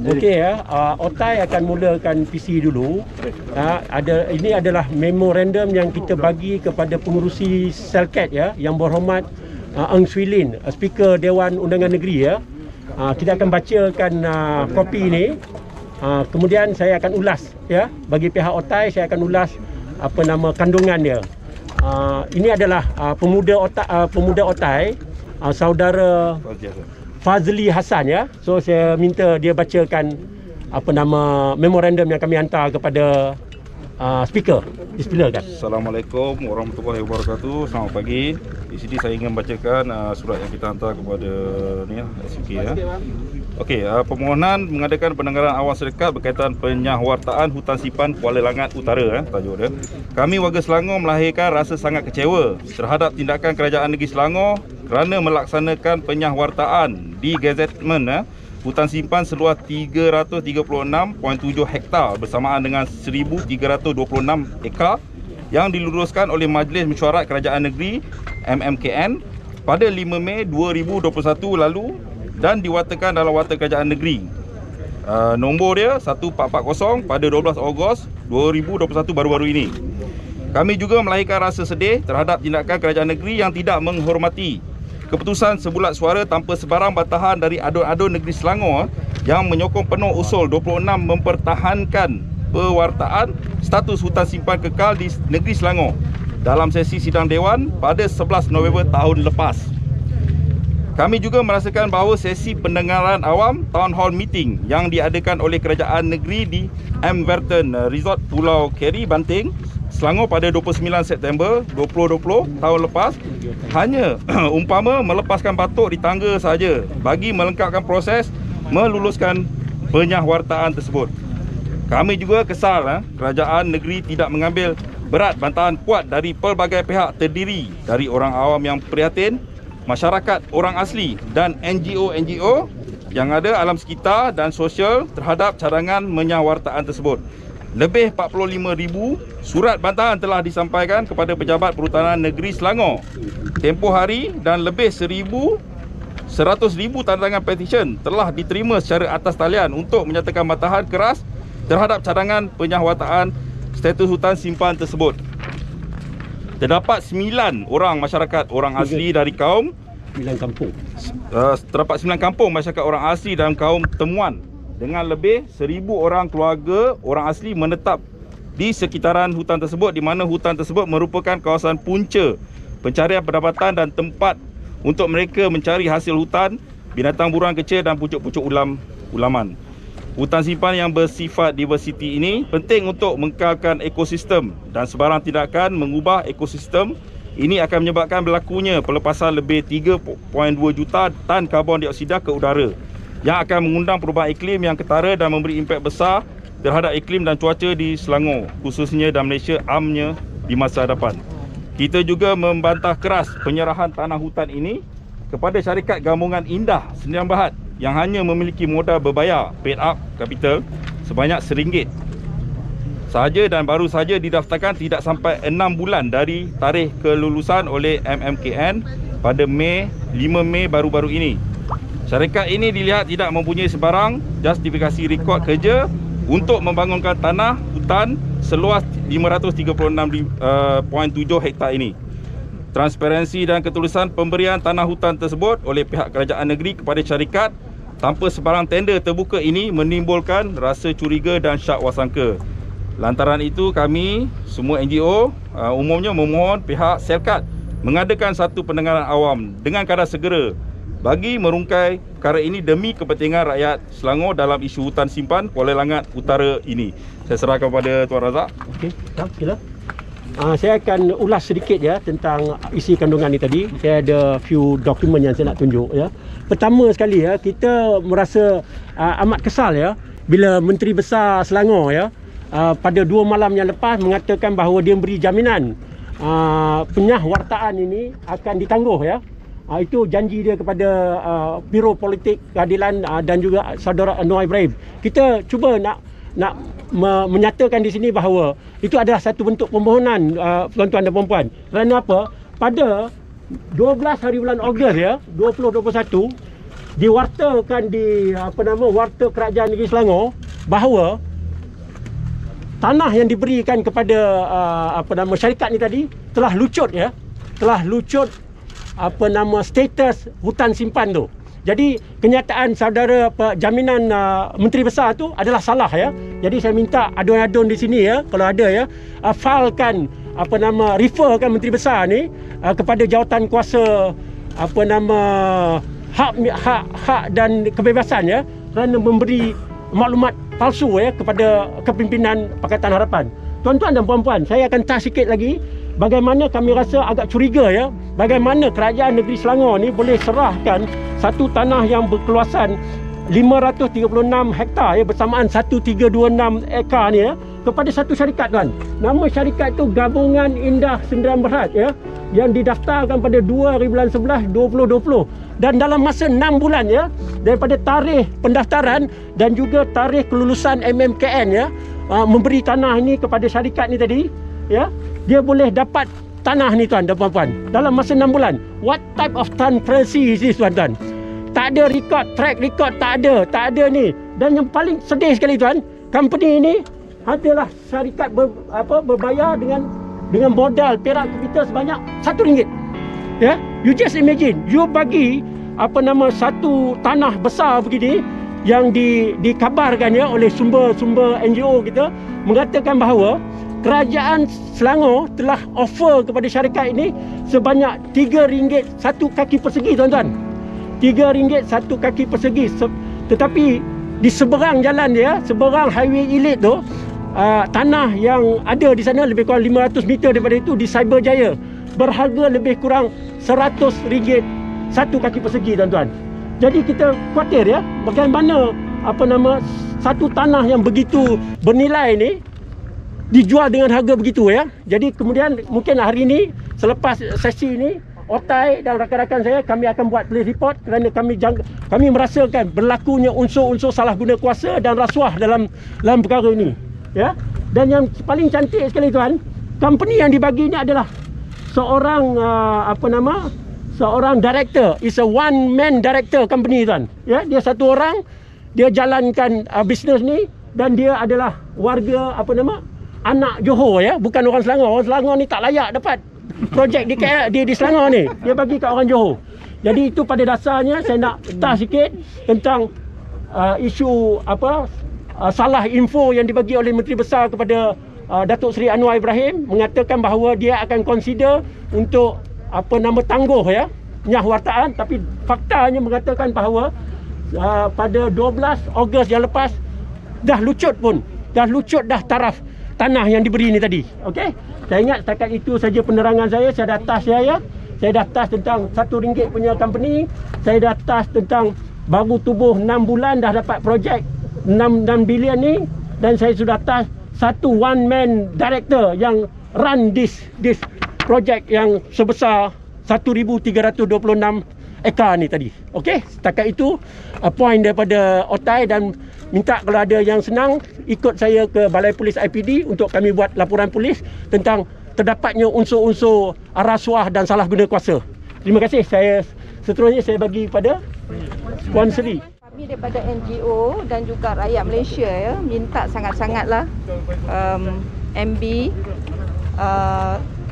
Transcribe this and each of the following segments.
Okey ya, Otai akan mulakan PC dulu. Ini adalah memorandum yang kita bagi kepada pengurusi Selcat ya, yang berhormat Eng Swee Lin, Speaker Dewan Undangan Negeri ya. Kita akan bacakan kopi ini. Kemudian saya akan ulas ya, bagi pihak Otai saya akan ulas kandungan dia. Ini adalah pemuda Otai, saudara Fazli Hassan ya. So saya minta dia bacakan memorandum yang kami hantar kepada speaker. Dipersilakan. Assalamualaikum warahmatullahi wabarakatuh. Selamat pagi. Di sini saya ingin bacakan surat yang kita hantar kepada SUK ya. Okey, permohonan mengadakan pendengaran awal syarikat berkaitan penyahuartaan hutan simpan Kuala Langat Utara tajuk dia. Kami warga Selangor melahirkan rasa sangat kecewa terhadap tindakan Kerajaan Negeri Selangor kerana melaksanakan penyahuartaan di gazetmen hutan simpan seluas 336.7 hektar bersamaan dengan 1,326 ekar yang diluruskan oleh Majlis Mesyuarat Kerajaan Negeri MMKN pada 5 Mei 2021 lalu dan diwatakan dalam Warta Kerajaan Negeri. Nombor dia 1440 pada 12 Ogos 2021 baru-baru ini. Kami juga melahirkan rasa sedih terhadap tindakan Kerajaan Negeri yang tidak menghormati keputusan sebulat suara tanpa sebarang bantahan dari adun-adun negeri Selangor yang menyokong penuh usul 26 mempertahankan pewartaan status hutan simpan kekal di negeri Selangor dalam sesi sidang Dewan pada 11 November tahun lepas. Kami juga merasakan bahawa sesi pendengaran awam Town Hall Meeting yang diadakan oleh Kerajaan Negeri di Everton Resort Pulau Keri, Banting, Selangor pada 29 September 2020 tahun lepas hanya umpama melepaskan batuk di tangga sahaja bagi melengkapkan proses meluluskan penyahuartaan tersebut. Kami juga kesal Kerajaan Negeri tidak mengambil berat bantahan kuat dari pelbagai pihak terdiri dari orang awam yang prihatin, masyarakat orang asli dan NGO-NGO yang ada alam sekitar dan sosial terhadap cadangan menyahuartaan tersebut. Lebih 45,000 surat bantahan telah disampaikan kepada Pejabat Perhutanan Negeri Selangor tempoh hari dan lebih 100,000 tandangan petisyen telah diterima secara atas talian untuk menyatakan bantahan keras terhadap cadangan penyahuartaan status hutan simpan tersebut. Terdapat 9 orang masyarakat orang asli dari kaum 9 kampung. Terdapat 9 kampung masyarakat orang asli dan kaum temuan dengan lebih 1,000 orang keluarga orang asli menetap di sekitaran hutan tersebut, di mana hutan tersebut merupakan kawasan punca pencarian pendapatan dan tempat untuk mereka mencari hasil hutan, binatang buruan kecil dan pucuk-pucuk ulaman. Hutan simpan yang bersifat diversiti ini penting untuk mengekalkan ekosistem dan sebarang tindakan mengubah ekosistem ini akan menyebabkan berlakunya pelepasan lebih 3.2 juta tan karbon dioksida ke udara yang akan mengundang perubahan iklim yang ketara dan memberi impak besar terhadap iklim dan cuaca di Selangor, khususnya dan Malaysia amnya di masa hadapan. Kita juga membantah keras penyerahan tanah hutan ini kepada syarikat gabungan Indah Sdn Bhd yang hanya memiliki modal berbayar paid up capital sebanyak RM1 sahaja dan baru saja didaftarkan tidak sampai 6 bulan dari tarikh kelulusan oleh MMKN pada 5 Mei baru-baru ini. Syarikat ini dilihat tidak mempunyai sebarang justifikasi rekod kerja untuk membangunkan tanah hutan seluas 536.7 hektar ini. Transparansi dan ketulusan pemberian tanah hutan tersebut oleh pihak kerajaan negeri kepada syarikat tanpa sebarang tender terbuka ini menimbulkan rasa curiga dan syak wasangka. Lantaran itu kami semua NGO umumnya memohon pihak Selcat mengadakan satu pendengaran awam dengan kadar segera bagi merungkai perkara ini demi kepentingan rakyat Selangor dalam isu hutan simpan Kuala Langat Utara ini. Saya serahkan kepada Tuan Razak. Okey, sila. Saya akan ulas sedikit ya tentang isi kandungan ni tadi. Saya ada few dokumen yang saya nak tunjuk ya. Pertama sekali ya, kita merasa amat kesal ya bila Menteri Besar Selangor ya pada 2 malam yang lepas mengatakan bahawa dia beri jaminan penyahuartaan ini akan ditangguh ya. Itu janji dia kepada Biro Politik Keadilan dan juga saudara Anwar Ibrahim. Kita cuba nak menyatakan di sini bahawa itu adalah satu bentuk permohonan tuan-tuan dan puan-puan. Kerana apa? Pada 12 hari bulan Ogos ya, 2021, diwartakan di warta kerajaan negeri Selangor bahawa tanah yang diberikan kepada syarikat ni tadi telah lucut status hutan simpan tu. Jadi kenyataan saudara jaminan Menteri Besar tu adalah salah ya. Jadi saya minta adun-adun di sini ya, kalau ada ya, filekan referkan Menteri Besar ni kepada jawatan kuasa hak dan kebebasan ya, kerana memberi maklumat palsu ya kepada kepimpinan Pakatan Harapan. Tuan-tuan dan puan-puan, saya akan touch sikit lagi bagaimana kami rasa agak curiga ya, bagaimana kerajaan negeri Selangor ni boleh serahkan satu tanah yang berkeluasan 536 hektar ya, bersamaan 1326 ekar ni ya, kepada satu syarikat tuan. Nama syarikat tu Gabungan Indah Sendirian Berhad ya, yang didaftarkan pada 2 bulan 11 2020, dan dalam masa 6 bulan ya, daripada tarikh pendaftaran dan juga tarikh kelulusan MMKN ya, memberi tanah ini kepada syarikat ni tadi ya, dia boleh dapat tanah ni tuan dan puan-puan dalam masa 6 bulan. What type of transparency is this tuan-tuan? Tak ada record, track record tak ada ni. Dan yang paling sedih sekali tuan, company ini adalah syarikat berbayar dengan modal perak kita sebanyak RM1. Ya, you just imagine, you bagi satu tanah besar begini yang dikabarkan ya oleh sumber-sumber NGO kita mengatakan bahawa kerajaan Selangor telah offer kepada syarikat ini sebanyak RM3 satu kaki persegi tuan-tuan. RM3 satu kaki persegi. Tetapi di seberang jalan dia, seberang highway elite tu, tanah yang ada di sana lebih kurang 500 meter daripada itu di Cyberjaya, berharga lebih kurang RM100 satu kaki persegi tuan-tuan. Jadi kita khawatir ya, bagaimana satu tanah yang begitu bernilai ni dijual dengan harga begitu ya. Jadi kemudian mungkin hari ini selepas sesi ini, Otai dan rakan-rakan saya, kami akan buat police report kerana kami merasakan berlakunya unsur-unsur salah guna kuasa dan rasuah dalam perkara ini ya. Dan yang paling cantik sekali tuan, company yang dibagi ini adalah seorang seorang director, is a one man director company tuan ya. Dia satu orang, dia jalankan bisnes ni, dan dia adalah warga anak Johor ya, bukan orang Selangor. Orang Selangor ni tak layak dapat projek di Selangor ni, dia bagi kat orang Johor. Jadi itu pada dasarnya saya nak touch sikit tentang isu salah info yang dibagi oleh Menteri Besar kepada Datuk Seri Anwar Ibrahim, mengatakan bahawa dia akan consider untuk tangguh ya nyah wartaan, tapi faktanya mengatakan bahawa pada 12 Ogos yang lepas dah lucut dah taraf tanah yang diberi ni tadi. Okey, saya ingat setakat itu saja penerangan saya. Saya dah touch ya. Saya dah touch tentang RM1 punya company. Saya dah touch tentang baru tubuh 6 bulan dah dapat projek 6 bilion ni, dan saya sudah touch satu one man director yang run this projek yang sebesar 1326 ekar ni tadi. Okey, setakat itu point daripada Otai, dan minta kalau ada yang senang ikut saya ke Balai Polis IPD untuk kami buat laporan polis tentang terdapatnya unsur-unsur rasuah dan salah guna kuasa. Terima kasih. Seterusnya saya bagi pada Puan Seri. Kami daripada NGO dan juga rakyat Malaysia ya, minta sangat-sangatlah MB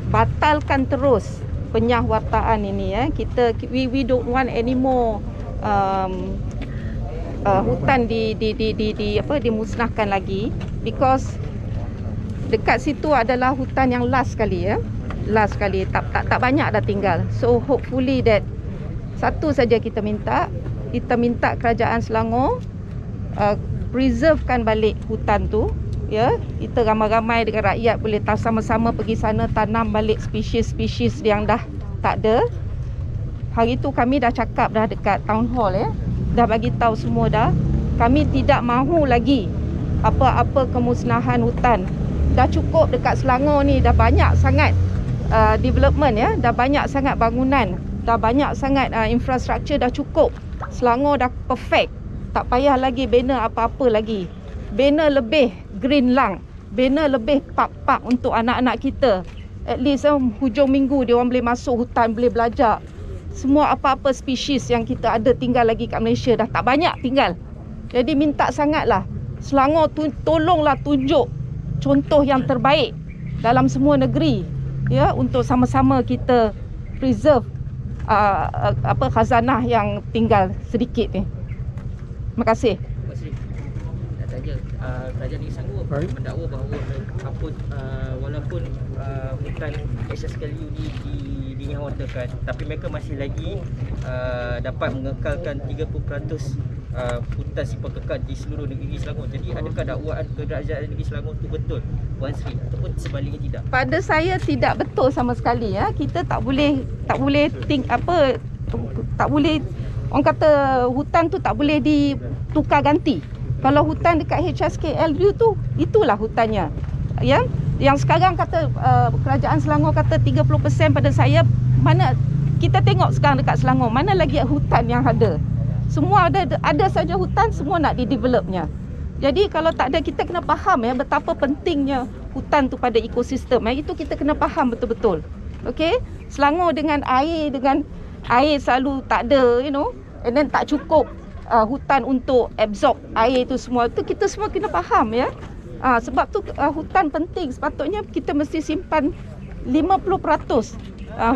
batalkan terus penyah wartaan ini ya. We don't want any more hutan dimusnahkan lagi, because dekat situ adalah hutan yang last sekali ya. Last sekali, tak banyak dah tinggal. So hopefully that satu saja kita minta kerajaan Selangor preservekan balik hutan tu ya. Kita ramai-ramai dengan rakyat boleh sama-sama pergi sana tanam balik spesies-spesies yang dah tak ada. Hari tu kami dah cakap dah dekat town hall ya. Dah bagi tahu semua dah. Kami tidak mahu lagi apa-apa kemusnahan hutan. Dah cukup dekat Selangor ni, dah banyak sangat development ya, dah banyak sangat bangunan, dah banyak sangat infrastruktur, dah cukup. Selangor dah perfect. Tak payah lagi bina apa-apa lagi. Bina lebih green lang, bina lebih park-park untuk anak-anak kita. At least hujung minggu dia orang boleh masuk hutan, boleh belajar. semua apa-apa spesies yang kita ada tinggal lagi kat Malaysia dah tak banyak tinggal. Jadi minta sangatlah Selangor tolonglah tunjuk contoh yang terbaik dalam semua negeri, ya, untuk sama-sama kita preserve khazanah yang tinggal sedikit ni. Terima kasih. Terima kasih. Nak tanya, Kerajaan Negeri Selangor mendakwa bahawa walaupun hutan SSKLU ni dinyawakan, tapi mereka masih lagi dapat mengekalkan 30% hutan simpan kekal di seluruh negeri Selangor. Jadi adakah dakwaan Kerajaan Negeri Selangor itu betul, Puan Sri, ataupun sebaliknya tidak? Pada saya tidak betul sama sekali, ya. Kita tak boleh orang kata hutan tu tak boleh ditukar ganti. Kalau hutan dekat HSKLU tu, itulah hutannya. Ya, yang sekarang kata Kerajaan Selangor kata 30%, pada saya, mana kita tengok sekarang dekat Selangor, mana lagi hutan yang ada? Semua ada saja hutan, semua nak di-developnya. Jadi kalau tak ada, kita kena faham, ya, betapa pentingnya hutan tu pada ekosistem. Itu kita kena faham betul-betul. Okey, Selangor dengan air selalu tak ada, and then tak cukup hutan untuk absorb air itu semua. Itu kita semua kena faham, ya. Sebab tu hutan penting. Sepatutnya kita mesti simpan 50%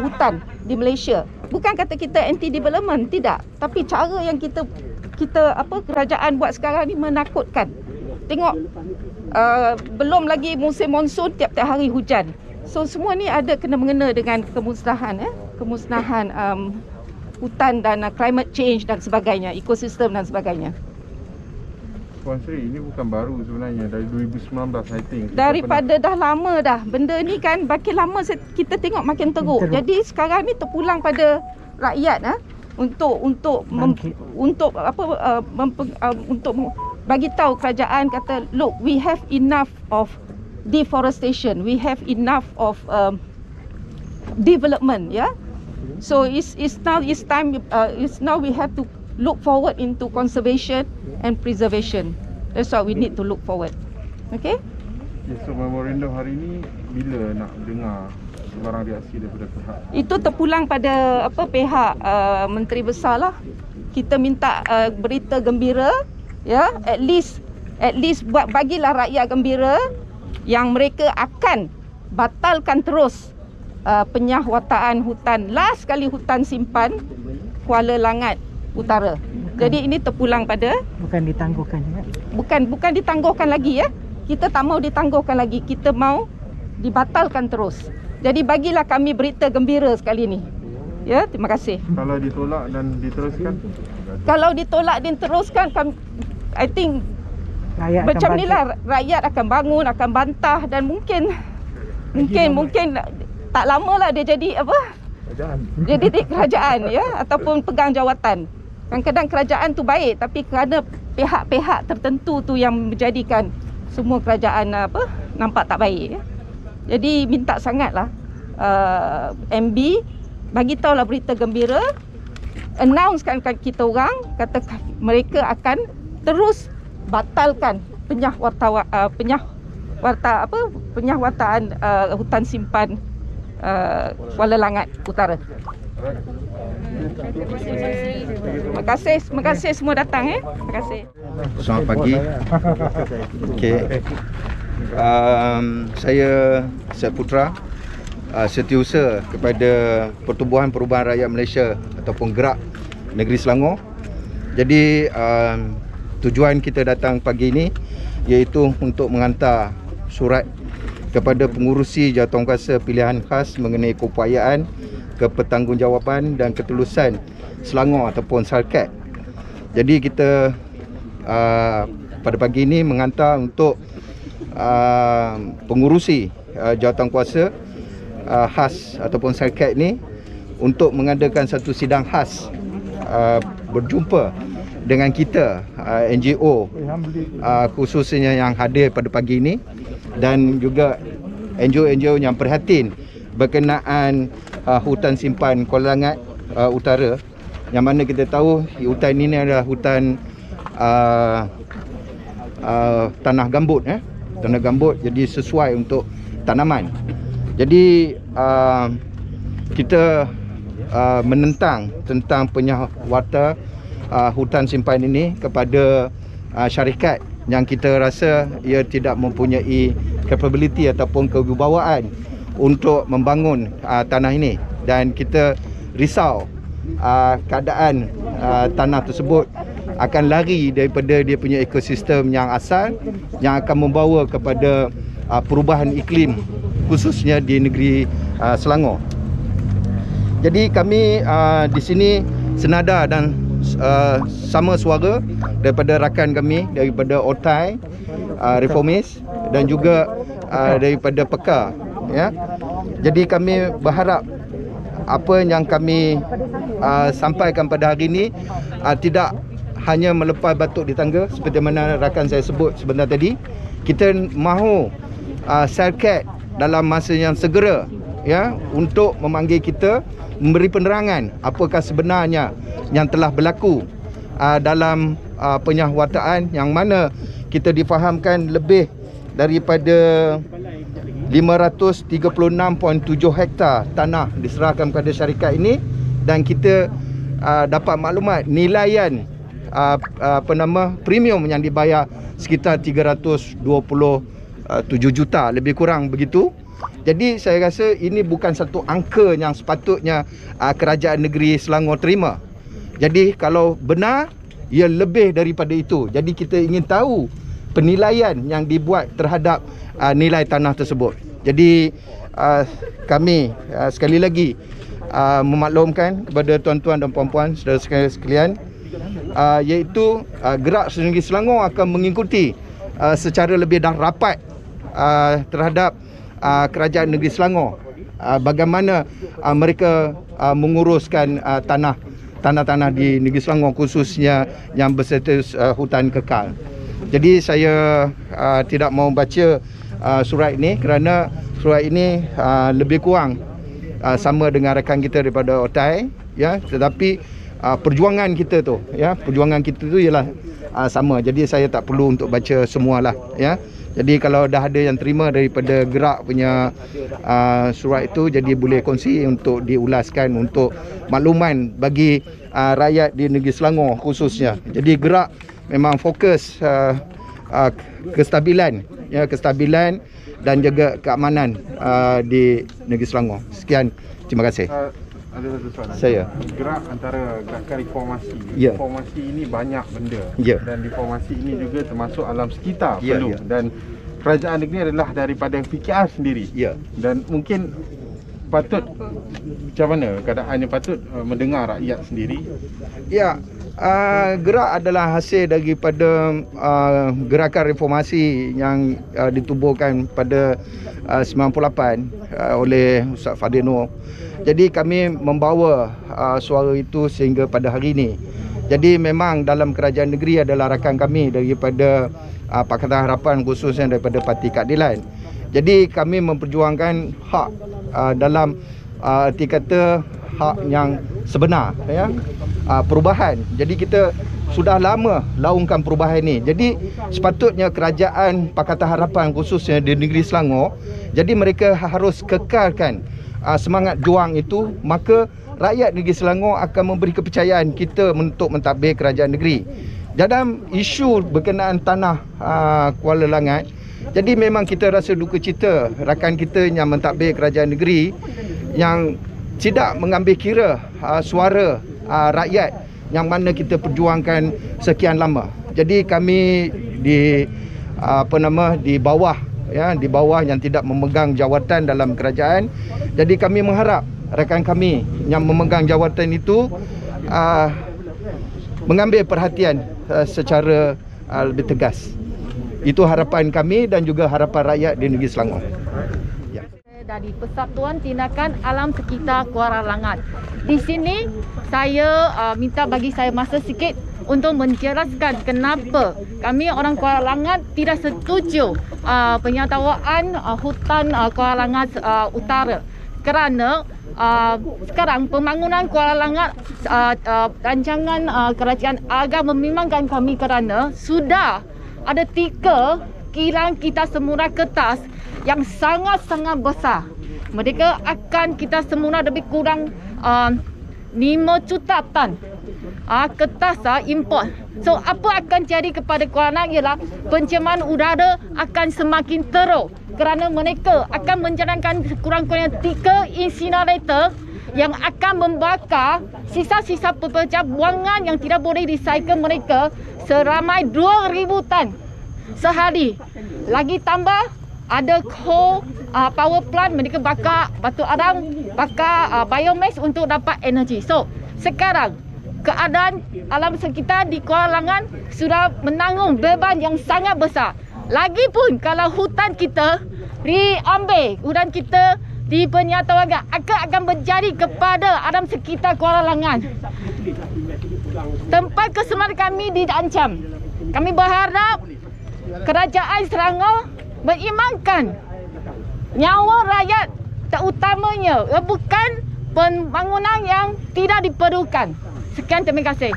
hutan di Malaysia. Bukan kata kita anti development, tidak. Tapi cara yang kita kerajaan buat sekarang ni menakutkan. Tengok, belum lagi musim monsun, tiap-tiap hari hujan. So semua ni ada kena mengena dengan kemusnahan, kemusnahan hutan dan climate change dan sebagainya, ekosistem dan sebagainya. Puan Sri, ini bukan baru sebenarnya, dari 2019 I think. Daripada dah lama dah. Benda ni kan makin lama kita tengok makin teruk. Jadi sekarang ni terpulang pada rakyat untuk bagi tahu kerajaan, kata, look, we have enough of deforestation, we have enough of development, ya. So it's now we have to look forward into conservation and preservation. That's what we need to look forward. Okay? So memorandum hari ini bila nak dengar sebarang reaksi daripada pihak? Itu terpulang pada pihak Menteri Besar lah. Kita minta berita gembira, ya, at least bagilah rakyat gembira yang mereka akan batalkan terus penyahwataan hutan, last kali hutan simpan Kuala Langat Utara. Jadi ini terpulang pada bukan ditangguhkan, ya? Bukan ditangguhkan lagi, ya. Kita tak mau ditangguhkan lagi, kita mau dibatalkan terus. Jadi bagilah kami berita gembira sekali ni. Ya, terima kasih. Kalau ditolak dan diteruskan? Kalau ditolak dan diteruskan, I think rakyat macam inilah, rakyat akan bangun, akan bantah, dan mungkin tak lamalah dia jadi kerajaan. Jadi kerajaan, ya, ataupun pegang jawatan. Kadang-kadang kerajaan tu baik, tapi kerana pihak-pihak tertentu tu yang menjadikan semua kerajaan nampak tak baik, ya. Jadi minta sangatlah MB bagi tahulah berita gembira, announcekan kita orang, kata mereka akan terus batalkan penyahwataan hutan simpan Kuala Langat Utara. Terima kasih semua datang, Terima kasih. Selamat pagi. Okey. Saya Syed Putra, Setiausaha kepada Pertubuhan Perubahan Rakyat Malaysia ataupun Gerak Negeri Selangor. Jadi tujuan kita datang pagi ini iaitu untuk menghantar surat kepada pengurusi jawatankuasa pilihan khas mengenai keupayaan, kebertanggungjawatan dan ketulusan Selangor ataupun SALKAT. Jadi kita pada pagi ini menghantar untuk pengurusi jawatankuasa khas ataupun SALKAT ni untuk mengadakan satu sidang khas, berjumpa dengan kita NGO khususnya yang hadir pada pagi ini, dan juga NGO-NGO yang prihatin berkenaan hutan simpan Kuala Langat Utara, yang mana kita tahu hutan ini adalah hutan tanah gambut, tanah gambut, jadi sesuai untuk tanaman. Jadi kita menentang tentang penyawatan hutan simpan ini kepada syarikat yang kita rasa ia tidak mempunyai capability ataupun kewibawaan untuk membangun tanah ini, dan kita risau keadaan tanah tersebut akan lari daripada dia punya ekosistem yang asal, yang akan membawa kepada perubahan iklim khususnya di negeri Selangor. Jadi kami di sini senada dan sama suara daripada rakan kami daripada OTAI, Reformis dan juga daripada PEKA, ya. Jadi kami berharap apa yang kami sampaikan pada hari ini tidak hanya melepas batuk di tangga seperti mana rakan saya sebut sebentar tadi. Kita mahu Selcat dalam masa yang segera, ya, untuk memanggil kita, memberi penerangan apakah sebenarnya yang telah berlaku dalam penyahwataan, yang mana kita difahamkan lebih daripada 536.7 hektar tanah diserahkan kepada syarikat ini, dan kita dapat maklumat nilaian premium yang dibayar sekitar 327 juta lebih kurang begitu. Jadi saya rasa ini bukan satu angka yang sepatutnya kerajaan negeri Selangor terima. Jadi kalau benar, ia lebih daripada itu. Jadi kita ingin tahu penilaian yang dibuat terhadap nilai tanah tersebut. Jadi kami sekali lagi memaklumkan kepada tuan-tuan dan puan-puan, saudara sekalian, iaitu Gerak Negeri Selangor akan mengikuti secara lebih dah rapat terhadap kerajaan negeri Selangor bagaimana mereka menguruskan tanah-tanah di negeri Selangor, khususnya yang berstatus hutan kekal. Jadi saya tidak mau baca surat ini kerana surat ini lebih kurang sama dengan rakan kita daripada OTAI, ya, tetapi perjuangan kita tu ialah sama. Jadi saya tak perlu untuk baca semualah, ya. Jadi kalau dah ada yang terima daripada Gerak punya surat itu, jadi boleh kongsi untuk diulaskan untuk makluman bagi rakyat di negeri Selangor khususnya. Jadi Gerak memang fokus kestabilan, ya, kestabilan dan juga keamanan di negeri Selangor. Sekian, terima kasih. Ada satu soalan. Saya. Gerak antara gerakan reformasi. Ya. Reformasi ini banyak benda. Ya. Dan reformasi ini juga termasuk alam sekitar Ya, perlu. ya. Dan kerajaan negeri adalah daripada PKR sendiri. Ya. Dan mungkin patut, macam mana keadaannya, patut mendengar rakyat sendiri. Ya, Gerak adalah hasil daripada gerakan reformasi yang ditubuhkan pada 98 oleh Ustaz Fadil Noor. Jadi kami membawa suara itu sehingga pada hari ini. Jadi memang dalam kerajaan negeri adalah rakan kami daripada Pakatan Harapan, khususnya daripada Parti Keadilan. Jadi kami memperjuangkan hak dalam arti kata hak yang sebenar, ya, perubahan. Jadi kita sudah lama laungkan perubahan ini. Jadi sepatutnya kerajaan Pakatan Harapan khususnya di negeri Selangor, jadi mereka harus kekalkan semangat juang itu, maka rakyat negeri Selangor akan memberi kepercayaan kita untuk mentadbir kerajaan negeri. Dalam isu berkenaan tanah Kuala Langat, jadi memang kita rasa duka cita rakan kita yang mentadbir kerajaan negeri yang tidak mengambil kira suara rakyat yang mana kita perjuangkan sekian lama. Jadi kami di bawah, ya, di bawah yang tidak memegang jawatan dalam kerajaan. Jadi kami mengharap rakan kami yang memegang jawatan itu mengambil perhatian secara lebih tegas. Itu harapan kami dan juga harapan rakyat di negeri Selangor. Ya. Dari Persatuan Tindakan Alam Sekitar Kuala Langat. Di sini saya minta bagi saya masa sikit untuk menjelaskan kenapa kami orang Kuala Langat tidak setuju penyatawan hutan Kuala Langat Utara. Kerana sekarang pembangunan Kuala Langat rancangan kerajaan agak membimbangkan kami kerana sudah ada 3 kilang kita semula kertas yang sangat-sangat besar. Mereka akan kita semula lebih kurang 5 juta tan kertas import. So apa akan jadi kepada Kuala Lumpur ialah pencemaran udara akan semakin teruk kerana mereka akan menjalankan kurang-kurangnya 3 incinerator yang akan membakar sisa-sisa pepecah buangan yang tidak boleh recycle mereka seramai 2,000 tan sehari. Lagi tambah ada coal power plant, mereka bakar batu arang, bakar biomass untuk dapat energi. So sekarang keadaan alam sekitar di Kuala Langan sudah menanggung beban yang sangat besar. Lagipun kalau hutan kita diambil, hutan kita dipenyatakan akan berjadi kepada alam sekitar Kuala Langan. Tempat keselamatan kami diancam. Kami berharap kerajaan Selangor mengimankan nyawa rakyat terutamanya, bukan pembangunan yang tidak diperlukan. Sekian, terima kasih.